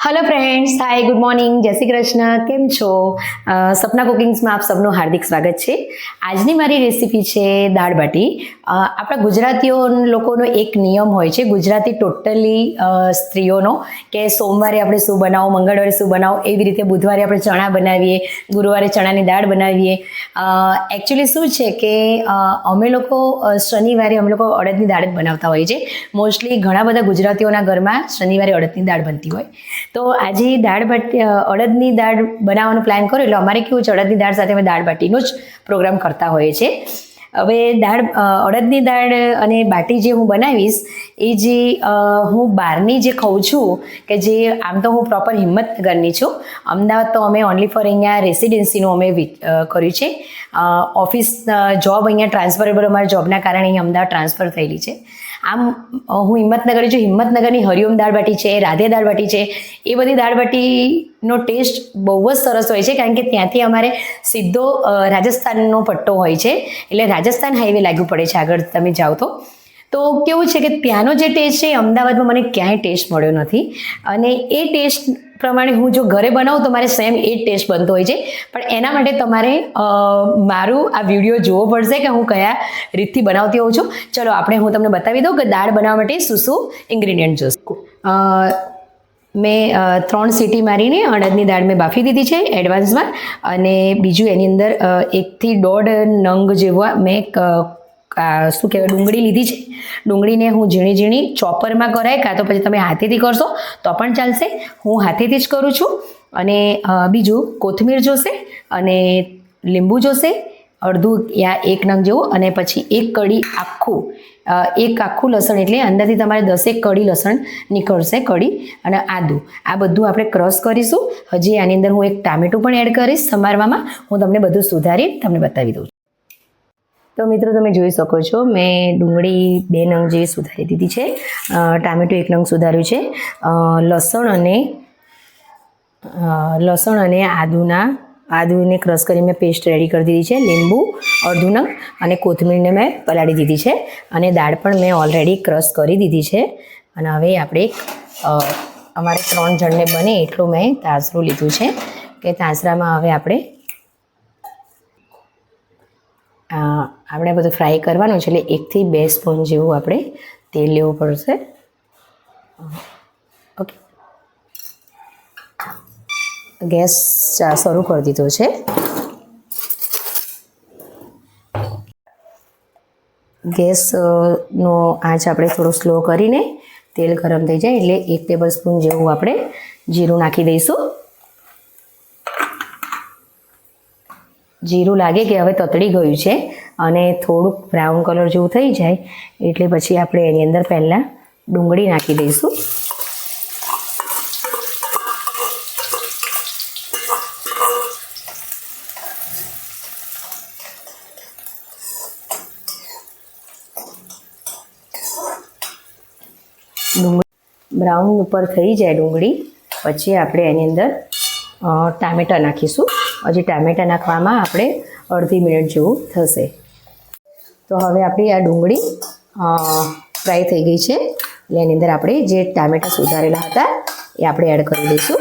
Hello friends, हाय, good morning, जय શ્રી કૃષ્ણ. કેમ છો? સપના કુકિંગ્સમાં આપ સૌનું હાર્દિક સ્વાગત છે. આજની મારી રેસીપી છે દાળ બાટી. આપણા ગુજરાતીઓ લોકોનો એક નિયમ હોય છે, ગુજરાતી ટોટલી સ્ત્રીઓનો, કે સોમવારે આપણે શું બનાવો, મંગળવારે શું બનાવો, એવી રીતે બુધવારે આપણે ચણા બનાવીએ, ગુરુવારે ચણાની દાળ બનાવીએ. એકચ્યુઅલી શું છે કે અમે લોકો શનિવારે અડદની દાળ જ બનાવતા હોઈએ છીએ. મોસ્ટલી ઘણા બધા ગુજરાતીઓના ઘરમાં શનિવારે અડદની દાળ બનતી હોય. તો આજે અડદની દાળ બનાવવાનો પ્લાન કર્યો, એટલે અમારે કેવું છે, અડદની દાળ સાથે અમે દાળ બાટીનો જ પ્રોગ્રામ કરતા હોઈએ છીએ. હવે અડદની દાળ અને બાટી જે હું બનાવીશ, એ જે હું બહારની જે ખાઉં છું, કે જે આમ તો હું પ્રોપર હિંમતનગરની છું. અમદાવાદ તો અમે ઓનલી ફોર અહીંયા રેસિડેન્સીનું અમે કર્યું છે. ઓફિસ જોબ અહીંયા ટ્રાન્સફરેબલ, અમારા જોબના કારણે અહીંયા અમદાવાદ ટ્રાન્સફર થયેલી છે. આમ હું હિંમતનગર છું. હિંમતનગરની હરિઓમ દાળ બાટી છે, રાધે દાળ બાટી છે, એ બધી દાળ બાટીનો ટેસ્ટ બહુ જ સરસ હોય છે, કારણ કે ત્યાંથી અમારે સીધો રાજસ્થાનનો પટ્ટો હોય છે, એટલે રાજસ્થાન હાઈવે લાગ્યું પડે છે આગળ તમે જાઓ તો કેવું છે કે ત્યાંનો જે ટેસ્ટ છે, અમદાવાદમાં મને ક્યાંય ટેસ્ટ મળ્યો નથી. અને એ ટેસ્ટ પ્રમાણે હું જો ઘરે બનાવું તો મારે સેમ એ જ ટેસ્ટ બનતો હોય છે. પણ એના માટે તમારે મારું આ વિડીયો જોવો પડશે કે હું કયા રીતથી બનાવતી હોઉં છું. ચલો હું તમને બતાવી દઉં કે દાળ બનાવવા માટે શું શું ઇન્ગ્રીડિયન્ટ જોઈશે. મેં 3 સીટી મારીને અડદની દાળ મેં બાફી દીધી છે એડવાન્સમાં. અને બીજું એની અંદર 1 થી 1.5 નંગ જેવા મેં શું કહેવાય ડુંગળી લીધી છે. ડુંગળીને હું ઝીણી ઝીણી ચોપરમાં કરાય, કાં તો પછી તમે હાથેથી કરશો તો પણ ચાલશે. હું હાથેથી જ કરું છું. અને બીજું કોથમીર જોશે, અને લીંબુ જોશે, અડધું યા 1 નંગ જેવું, અને પછી એક આખું લસણ, એટલે અંદરથી તમારે 10 કળી લસણ નીકળશે, કળી, અને આદું. આ બધું આપણે ક્રશ કરીશું. હજી આની અંદર હું એક ટામેટું પણ એડ કરીશ સમારવામાં. હું તમને બધું સુધારી તમને બતાવી દઉં છું. તો મિત્રો, તમે જોઈ શકો છો, મેં ડુંગળી 2 નંગ જેવી સુધારી દીધી છે, ટામેટું 1 નંગ સુધાર્યું છે, લસણ અને આદુને ક્રશ કરી મેં પેસ્ટ રેડી કરી દીધી છે. લીંબુ અડધું નંગ અને કોથમીરને મેં પલાળી દીધી છે, અને દાળ પણ મેં ઓલરેડી ક્રશ કરી દીધી છે. અને હવે આપણે અમારે 3 જણને બને એટલું મેં તાસરું લીધું છે, કે તાસરામાં હવે આપણે બધું ફ્રાય કરવાનું છે, એટલે 1 થી 2 સ્પૂન જેવું આપણે તેલ લેવું પડશે. ઓકે, ગેસ શરૂ કરી દીધો છે. ગેસનો આંચ આપણે થોડો સ્લો કરીને તેલ ગરમ થઈ જાય એટલે 1 ટેબલ સ્પૂન જેવું આપણે જીરું નાખી દઈશું. જીરું લાગે કે હવે તતડી ગયું છે અને થોડુંક બ્રાઉન કલર જેવું થઈ જાય એટલે પછી આપણે એની અંદર પહેલાં ડુંગળી નાખી દઈશું. બ્રાઉન ઉપર થઈ જાય ડુંગળી પછી આપણે એની અંદર ટામેટાં નાખીશું. હજી ટામેટાં નાખવામાં આપણે અડધી મિનિટ જેવું થશે. તો હવે આપણી આ ડુંગળી ફ્રાય થઈ ગઈ છે, એટલે એની અંદર આપણે જે ટામેટાં સુધારેલા હતા એ આપણે એડ કરી દઈશું.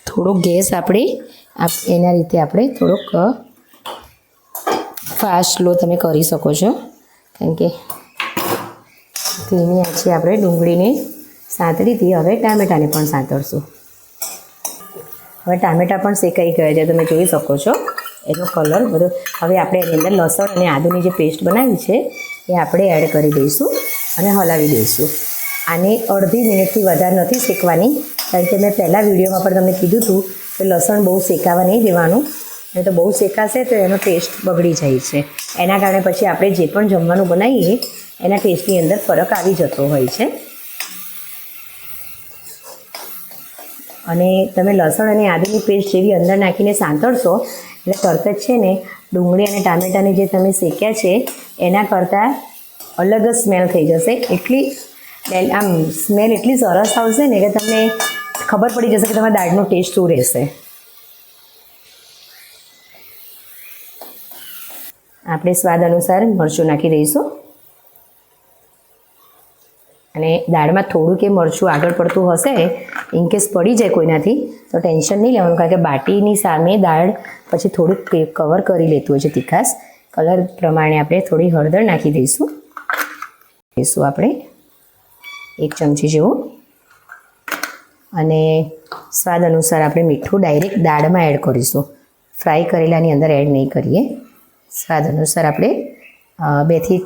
થોડોક ગેસ એના રીતે આપણે થોડોક ફાસ્ટ સ્લો તમે કરી શકો છો, કારણ કે ધીમી આંચે આપણે ડુંગળીને સાંતળીથી હવે ટામેટાને પણ સાંતળશું. હવે ટામેટાં પણ શેકાઈ ગયા છે, તમે જોઈ શકો છો એનો કલર બધો. હવે આપણે એની અંદર લસણ અને આદુની જે પેસ્ટ બનાવી છે એ આપણે એડ કરી દઈશું અને હલાવી દઈશું. આને અડધી મિનિટથી વધારે નથી શેકવાની, કારણ કે મેં પહેલાં વિડીયોમાં પણ તમને કીધું હતું કે લસણ બહુ શેકાવા નહીં દેવાનું, નહીં તો બહુ શેકાશે તો એનો ટેસ્ટ બગડી જાય છે. એના કારણે પછી આપણે જે પણ જમવાનું બનાવીએ એના ટેસ્ટની અંદર ફરક આવી જતો હોય છે. અને તમે લસણ અને આદુની પેસ્ટ જેવી અંદર નાખીને સાંતળશો એટલે તરત જ છે ને ડુંગળી અને ટામેટાને જે તમે શેક્યા છે એના કરતાં અલગ જ સ્મેલ થઈ જશે. આમ સ્મેલ એટલી સરસ આવશે ને કે તમને ખબર પડી જશે કે તમારા દાળનો ટેસ્ટ શું રહેશે. આપણે સ્વાદ અનુસાર મરચું નાખી દઈશું. અને દાળમાં થોડું કે મરચું આગળ પડતું હશે, ઇનકેસ પડી જાય કોઈનાથી તો ટેન્શન નહીં લેવાનું, કારણ કે બાટીની સામે દાળ પછી થોડુંક કવર કરી લેતું હોય છે તીખાશ. કલર પ્રમાણે આપણે થોડી હળદર નાખી દઈશું. આપણે 1 ચમચી જેવું, અને સ્વાદ અનુસાર આપણે મીઠું ડાયરેક્ટ દાળમાં એડ કરીશું, ફ્રાય કરેલાની અંદર એડ નહીં કરીએ. સ્વાદ અનુસાર આપણે 2 થી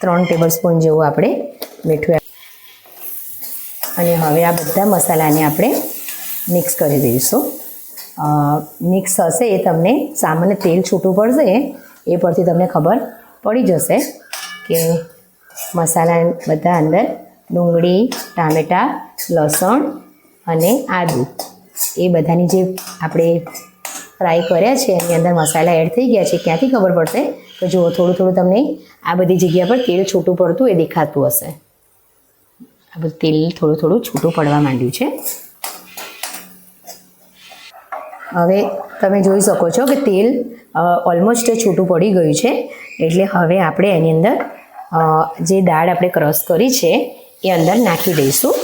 3 ટેબલ સ્પૂન જેવું આપણે મીઠું અને હવે આ બધા મસાલાને આપણે મિક્સ કરી દઈશું. મિક્સ થશે એ તમને સામાન્ય તેલ છૂટું પડશે એ પરથી તમને ખબર પડી જશે કે મસાલા બધા અંદર ડુંગળી, ટામેટાં, લસણ અને આદું એ બધાની જે આપણે ફ્રાય કર્યા છે એની અંદર મસાલા એડ થઈ ગયા છે. ક્યાંથી ખબર પડશે? તો જુઓ, થોડું થોડું તમને આ બધી જગ્યા પર તેલ છૂટું પડતું એ દેખાતું હશે. આ બધું તેલ થોડું થોડું છૂટું પડવા માંડ્યું છે. હવે તમે જોઈ શકો છો કે તેલ ઓલમોસ્ટ છૂટું પડી ગયું છે. એટલે હવે આપણે એની અંદર જે દાળ આપણે ક્રશ કરી છે એ અંદર નાખી દઈશું.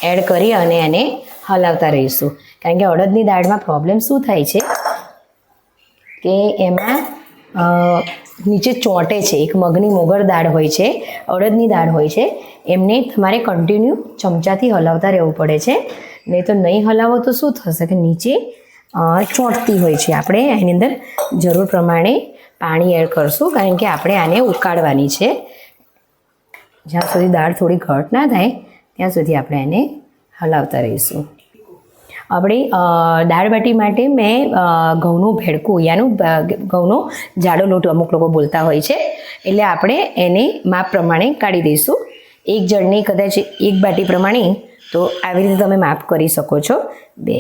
એડ કરી અને એને હલાવતા રહીશું. કારણ કે અડદની દાળમાં પ્રોબ્લેમ શું થાય છે કે એમાં નીચે ચોંટે છે. એક મગની મોગર દાળ હોય છે, અડદની દાળ હોય છે, એમને તમારે કન્ટિન્યુ ચમચાથી હલાવતા રહેવું પડે છે. નહીં તો નહીં હલાવો તો શું થશે કે નીચે ચોંટતી હોય છે. આપણે એની અંદર જરૂર પ્રમાણે પાણી એડ કરશું, કારણ કે આપણે આને ઉકાળવાની છે. જ્યાં સુધી દાળ થોડી ઘટ ના થાય ત્યાં સુધી આપણે એને હલાવતા રહીશું. આપણે દાળ બાટી માટે મેં ઘઉંનું ભેળકું, યાનું ઘઉંનો જાડો લોટ અમુક લોકો બોલતા હોય છે, એટલે આપણે એને માપ પ્રમાણે કાઢી દઈશું. 1 જણની કદાચ 1 બાટી પ્રમાણે, તો આવી રીતે તમે માપ કરી શકો છો. 2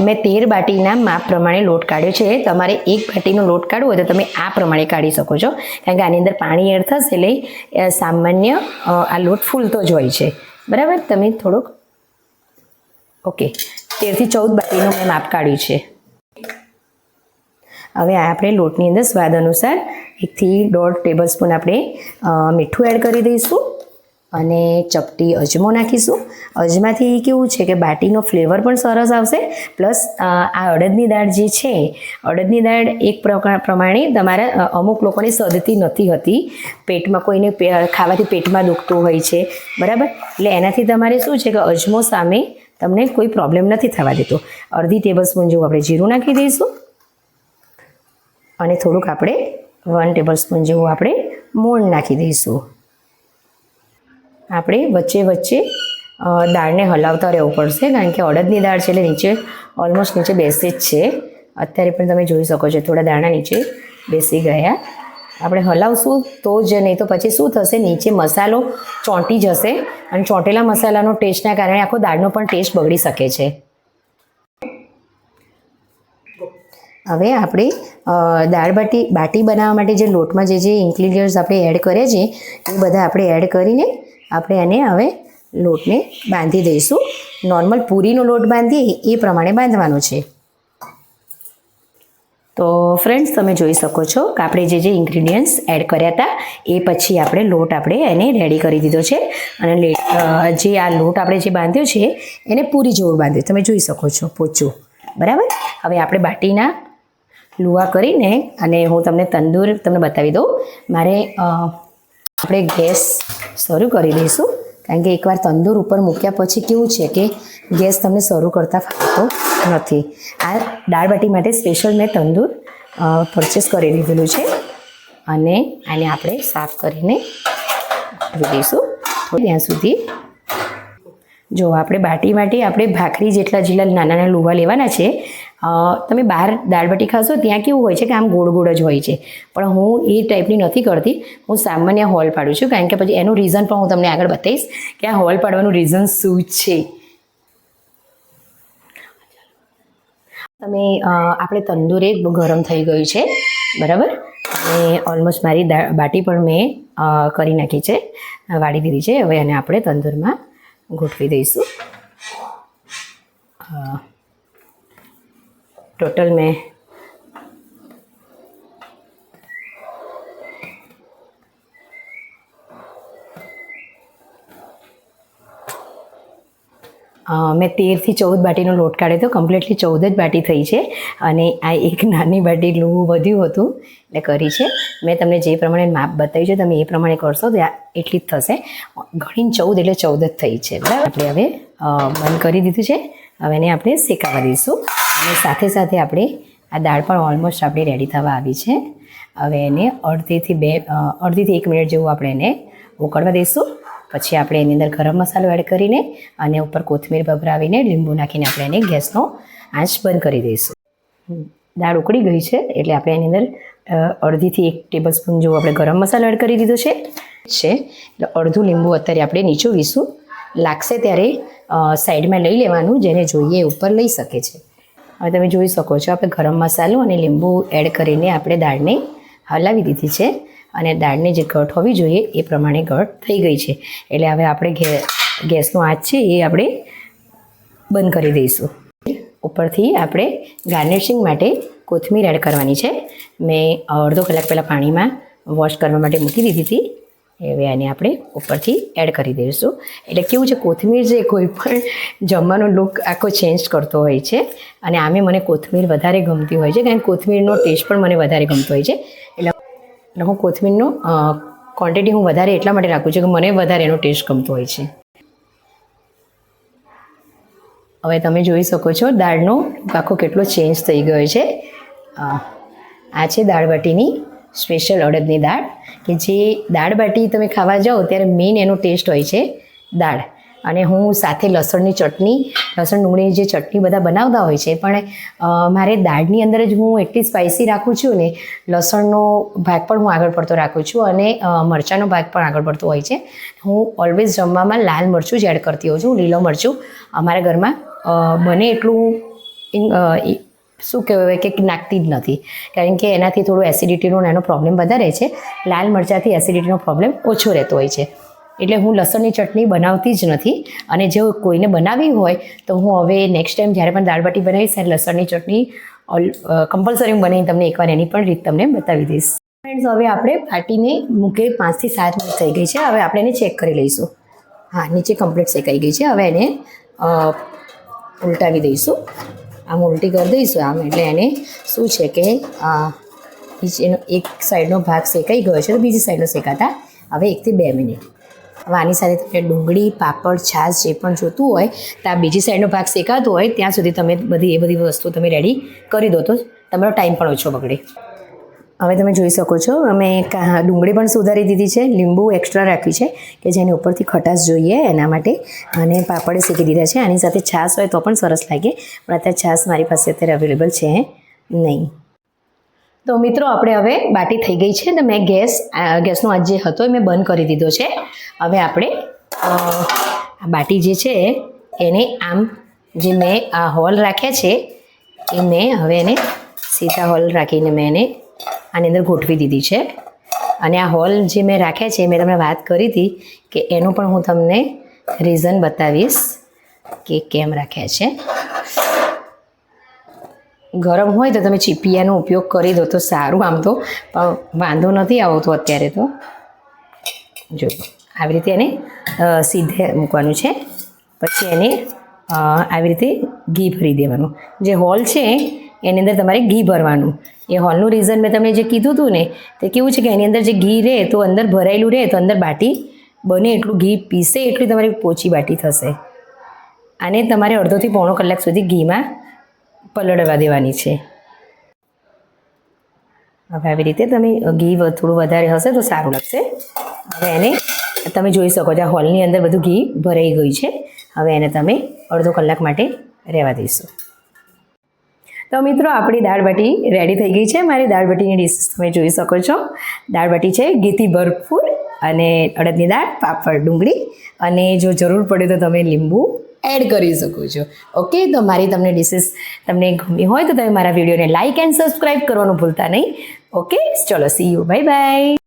મેં 13 બાટીના માપ પ્રમાણે લોટ કાઢ્યો છે. તમારે 1 બાટીનો લોટ કાઢવો હોય તો તમે આ પ્રમાણે કાઢી શકો છો, કારણ કે આની અંદર પાણી એડ થશે એટલે સામાન્ય આ લોટ ફૂલતો જ હોય છે. બરાબર? તમે થોડુંક ઓકે 13 થી 14 બાટીનું મેં માપ કાઢ્યું છે. હવે આપણે લોટની અંદર સ્વાદ અનુસાર 1 થી 1.5 ટેબલ સ્પૂન આપણે મીઠું એડ કરી દઈશું અને ચપટી અજમો નાખીશું. અજમાથી કેવું છે કે બાટીનો ફ્લેવર પણ સરસ આવશે, પ્લસ આ અડદની દાળ જે છે, અડદની દાળ એક પ્રમાણે તમારા અમુક લોકોને સદતી નથી હતી, પેટમાં કોઈને ખાવાથી પેટમાં દુખતું હોય છે, બરાબર? એટલે એનાથી તમારે શું છે કે અજમો સામે તમને કોઈ પ્રોબ્લેમ નથી થવા દેતો. અડધી ટેબલ સ્પૂન જેવું આપણે જીરું નાખી દઈશું અને થોડુંક આપણે 1 ટેબલ સ્પૂન જેવું આપણે મોણ નાખી દઈશું. આપણે વચ્ચે વચ્ચે દાળને હલાવતા રહેવું પડશે, કારણ કે અડદની દાળ છે એટલે નીચે ઓલમોસ્ટ નીચે બેસે જ છે. અત્યારે પણ તમે જોઈ શકો છો થોડા દાણા નીચે બેસી ગયા. આપણે હલાવશું તો જ, નહીં તો પછી શું થશે, નીચે મસાલો ચોંટી જશે અને ચોંટેલા મસાલાનો ટેસ્ટના કારણે આખો દાળનો પણ ટેસ્ટ બગડી શકે છે. હવે આપણે દાળ બાટી બનાવવા માટે જે લોટમાં જે ઇન્ગ્રીડિયન્ટ્સ આપણે એડ કર્યા છે એ બધા આપણે એડ કરીને આપણે એને હવે લોટને બાંધી દઈશું. નોર્મલ પૂરીનો લોટ બાંધીએ એ પ્રમાણે બાંધવાનો છે. તો ફ્રેન્ડ્સ, તમે જોઈ શકો છો કે આપણે જે ઇન્ગ્રીડિયન્ટ્સ એડ કર્યા હતા એ પછી આપણે લોટ આપણે એને રેડી કરી દીધો છે. અને જે આ લોટ આપણે જે બાંધ્યો છે એને પૂરી જેવું બાંધ્યું, તમે જોઈ શકો છો, પોચું. બરાબર? હવે આપણે બાટીના લુવા કરીને અને હું તમને બતાવી દઉં. મારે આપણે ગેસ શરૂ કરી દઈશું, કારણ કે એકવાર તંદૂર ઉપર મૂક્યા પછી કેવું છે કે ગેસ તમને શરૂ કરતાં ફાવતો નથી. આ દાળ બાટી માટે સ્પેશિયલ મેં તંદૂર પરચેસ કરી લીધેલું છે અને આને આપણે સાફ કરીને મૂકી દઈશું ત્યાં સુધી. જો આપણે બાટી માટે આપણે ભાખરી જેટલા નાના નાના લુવા લેવાના છે. તમે બહાર દાળ બાટી ખાશો ત્યાં કેવું હોય છે કે આમ ગોળ ગોળ જ હોય છે, પણ હું એ ટાઈપની નથી કરતી. હું સામાન્ય હોલ પાડું છું, કારણ કે પછી એનું રીઝન પણ હું તમને આગળ બતાવીશ કે આ હોલ પાડવાનું રીઝન શું છે. આપણે તંદૂર એક ગરમ થઈ ગયું છે, બરાબર? અને ઓલમોસ્ટ મારી બાટી પણ મેં કરી નાખી છે, વાળી દીધી છે. હવે એને આપણે તંદૂરમાં ગોઠવી દઈશું. ટોટલ મેં મેં 13 થી 14 બાટીનો લોટ કાઢ્યો હતો. કમ્પ્લીટલી 14 જ બાટી થઈ છે. અને આ એક નાની બાટી લોવું વધ્યું હતું એટલે કરી છે. મેં તમને જે પ્રમાણે માપ બતાવ્યું છે તમે એ પ્રમાણે કરશો તો એટલી જ થશે. ઘણી 14 એટલે 14 જ થઈ છે. બરાબર, આપણે હવે બંધ કરી દીધું છે. હવે એને આપણે શેકાવા દઈશું. અને સાથે સાથે આપણે આ દાળ પણ ઓલમોસ્ટ આપણી રેડી થવા આવી છે. હવે એને અડધીથી 1 મિનિટ જેવું આપણે એને ઉકળવા દઈશું. પછી આપણે એની અંદર ગરમ મસાલો એડ કરીને અને ઉપર કોથમીર ભભરાવીને લીંબુ નાખીને આપણે એને ગેસનો આંચ બંધ કરી દઈશું. દાળ ઉકળી ગઈ છે એટલે આપણે એની અંદર અડધીથી 1 ટેબલસ્પૂન જેવું આપણે ગરમ મસાલો એડ કરી દીધો છે. એટલે અડધું લીંબુ અત્યારે આપણે નીચોવીશું. લાગશે ત્યારે સાઈડમાં લઈ લેવાનું, જેને જોઈએ ઉપર લઈ શકે છે. હવે તમે જોઈ શકો છો આપણે ગરમ મસાલો અને લીંબુ એડ કરીને આપણે દાળને હલાવી દીધી છે. અને દાળની જે ઘટ હોવી જોઈએ એ પ્રમાણે ઘટ થઈ ગઈ છે. એટલે હવે આપણે ગેસનો આંચ છે એ આપણે બંધ કરી દઈશું. ઉપરથી આપણે ગાર્નિશિંગ માટે કોથમીર એડ કરવાની છે. મેં અડધો કલાક પહેલાં પાણીમાં વોશ કરવા માટે મૂકી દીધી હતી. હવે આને આપણે ઉપરથી એડ કરી દઈશું. એટલે કેવું છે, કોથમીર જે કોઈ પણ જમવાનો લુક આખો ચેન્જ કરતો હોય છે. અને આમે મને કોથમીર વધારે ગમતી હોય છે, કારણ કે કોથમીરનો ટેસ્ટ પણ મને વધારે ગમતો હોય છે. એટલે હું કોથમીરનો ક્વોન્ટિટી હું વધારે એટલા માટે રાખું છું કે મને વધારે એનો ટેસ્ટ ગમતો હોય છે. હવે તમે જોઈ શકો છો દાળનો આખો કેટલો ચેન્જ થઈ ગયો છે. આ છે દાળબાટીની સ્પેશિયલ અડદની દાળ, કે જે દાળબાટી તમે ખાવા જાઓ ત્યારે મેઇન એનો ટેસ્ટ હોય છે દાળ. અને હું સાથે લસણ ડુંગળીની જે ચટણી બધા બનાવતા હોય છે, પણ મારે દાળની અંદર જ હું એટલી સ્પાઇસી રાખું છું ને, લસણનો ભાગ પણ હું આગળ પડતો રાખું છું અને મરચાંનો ભાગ પણ આગળ પડતો હોય છે. હું ઓલવેઝ જમવામાં લાલ મરચું જ એડ કરતી હોઉં છું. લીલો મરચું અમારા ઘરમાં બને એટલું શું કહેવાય કે નાખતી જ નથી, કારણ કે એનાથી થોડું એસિડિટીનો એનો પ્રોબ્લેમ વધારે છે. લાલ મરચાંથી એસિડિટીનો પ્રોબ્લેમ ઓછો રહેતો હોય છે. એટલે હું લસણની ચટણી બનાવતી જ નથી. અને જો કોઈને બનાવવી હોય તો હું હવે નેક્સ્ટ ટાઈમ જ્યારે પણ દાળબાટી બનાવીશ ત્યારે લસણની ચટણી કમ્પલસરી હું બનાવીને તમને એકવાર એની પણ રીત તમને બતાવી દઈશ. ફ્રેન્ડ્સ, હવે આપણે બાટીને મૂકે 5 થી 7 મિનિટ થઈ ગઈ છે. હવે આપણે એને ચેક કરી લઈશું. હા, નીચે કમ્પ્લીટ શેકાઈ ગઈ છે. હવે એને ઉલટાવી દઈશું. આમ ઉલટી કરી દઈશું આમ, એટલે એને શું છે કે નીચેનો એક સાઈડનો ભાગ શેકાઈ ગયો છે તો બીજી સાઈડનો શેકાતા હવે 1 થી 2 મિનિટ. હવે આની સાથે તમે ડુંગળી, પાપડ, છાશ જે પણ જોતું હોય તો આ બીજી સાઈડનો ભાગ શેકાતો હોય ત્યાં સુધી તમે એ બધી વસ્તુ તમે રેડી કરી દો તો તમારો ટાઈમ પણ ઓછો બગડે. હવે તમે જોઈ શકો છો અમે ડુંગળી પણ સુધારી દીધી છે, લીંબુ એક્સ્ટ્રા રાખ્યું છે કે જેની ઉપરથી ખટાશ જોઈએ એના માટે, અને પાપડે શેકી દીધા છે. આની સાથે છાશ હોય તો પણ સરસ લાગે, પણ અત્યારે છાશ મારી પાસે અત્યારે અવેલેબલ છે નહીં. તો મિત્રો આપણે હવે બાટી થઈ ગઈ છે. તો મેં ગેસનો આંચ જે હતો એ મેં બંધ કરી દીધો છે. હવે આપણે આ બાટી જે છે એને આમ જે મેં આ હોલ રાખ્યા છે એ મેં હવે એને સીધા હોલ રાખીને મેં એને આની અંદર ગોઠવી દીધી છે. અને આ હોલ જે મેં રાખ્યા છે મેં તમને વાત કરી હતી કે એનું પણ હું તમને રીઝન બતાવીશ કે કેમ રાખ્યા છે. ગરમ હોય તો તમે ચીપિયાનો ઉપયોગ કરી દો તો સારું, આમ તો પણ વાંધો નથી આવતો અત્યારે. તો જો આવી રીતે એને સીધે મૂકવાનું છે. પછી એને આવી રીતે ઘી ભરી દેવાનું. જે હોલ છે એની અંદર તમારે ઘી ભરવાનું. એ હોલનું રીઝન મેં તમને જે કીધું હતું ને, તે કેવું છે કે એની અંદર જે ઘી રહે તો અંદર ભરાયેલું રહે તો અંદર બાટી બને એટલું ઘી પીસે એટલી તમારી પોચી બાટી થશે. આને તમારે અડધોથી પોણો કલાક સુધી ઘીમાં પલળવા દેવાની છે. હવે આવી રીતે તમે ઘી થોડું વધારે હશે તો સારું લાગશે. હવે એને તમે જોઈ શકો છો આ હોલની અંદર બધું ઘી ભરાઈ ગયું છે. હવે એને તમે અડધો કલાક માટે રહેવા દઈશું. તો મિત્રો આપણી દાળબાટી રેડી થઈ ગઈ છે. મારી દાળબાટીની ડીશ તમે જોઈ શકો છો. દાળબાટી છે ઘીથી ભરપૂર અને અડદની દાળ, પાપડ, ડુંગળી, અને જો જરૂર પડે તો તમે લીંબુ એડ કરી શકો છો. ઓકે, તો મારી તમને ડિશિસ તમને ગમી હોય તો તમે મારા વિડીયોને લાઇક એન્ડ સબસ્ક્રાઈબ કરવાનું ભૂલતા નહીં. ઓકે, ચલો સી યુ, બાય બાય.